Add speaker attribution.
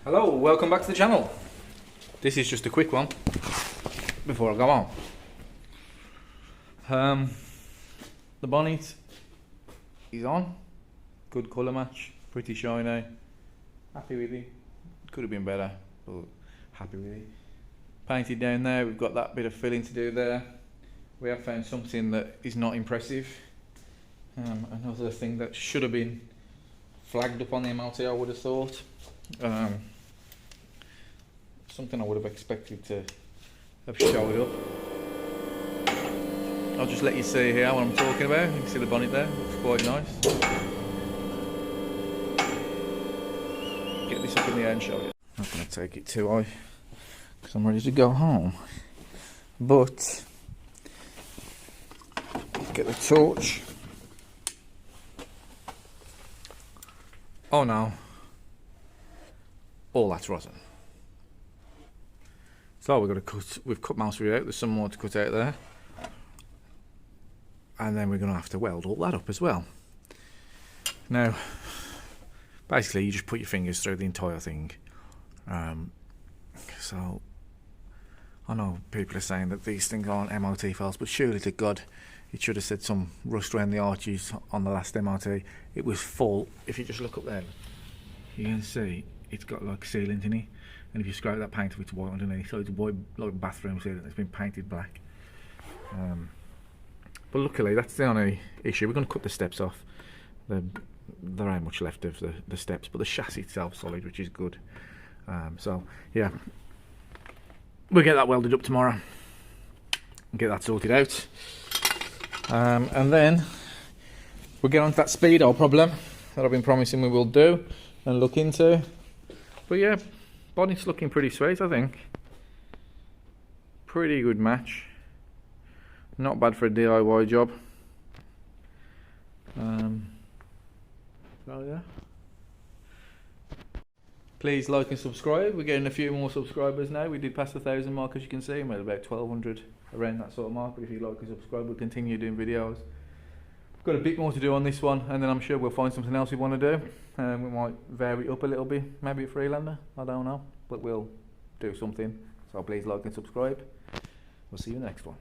Speaker 1: Hello, welcome back to the channel. This is just a quick one before I go on. The bonnet is on. Good colour match, pretty shiny. Happy with it. Could have been better, but happy with it. Painted down there, we've got that bit of filling to do there. We have found something that is not impressive. Another thing that should have been flagged up on the MOT, I would have thought. Something I would have expected to have showed up. I'll just let you see here what I'm talking about. You can see the bonnet there, looks quite nice. Get this up in the air and show you. I'm not going to take it too high because I'm ready to go home. But get the torch. Oh no, all that's rotten. So we've cut most of it out. There's some more to cut out there, and then we're going to have to weld all that up as well. Now, basically, you just put your fingers through the entire thing. So I know people are saying that these things aren't MOT files, but surely to God, it should have said some rust around the arches on the last MOT. It was full. If you just look up there, you can see it's got like sealant in it. And if you scrape that paint, it's white underneath. So it's white like bathroom sealant. It's been painted black. But luckily, that's the only issue. We're going to cut the steps off. There ain't much left of the steps, but the chassis itself solid, which is good. So yeah, we'll get that welded up tomorrow and get that sorted out. And then we'll get on to that speedo problem that I've been promising we will do and look into. But yeah, bonnet's looking pretty sweet, I think. Pretty good match. Not bad for a DIY job. So yeah. Please like and subscribe. We're getting a few more subscribers now. We did pass the 1,000 mark, as you can see. We're at about 1,200, around that sort of mark. But if you like and subscribe, we'll continue doing videos. We've got a bit more to do on this one, and then I'm sure we'll find something else we want to do. We might vary it up a little bit, maybe a Freelander, I don't know, but we'll do something. So please like and subscribe. We'll see you in the next one.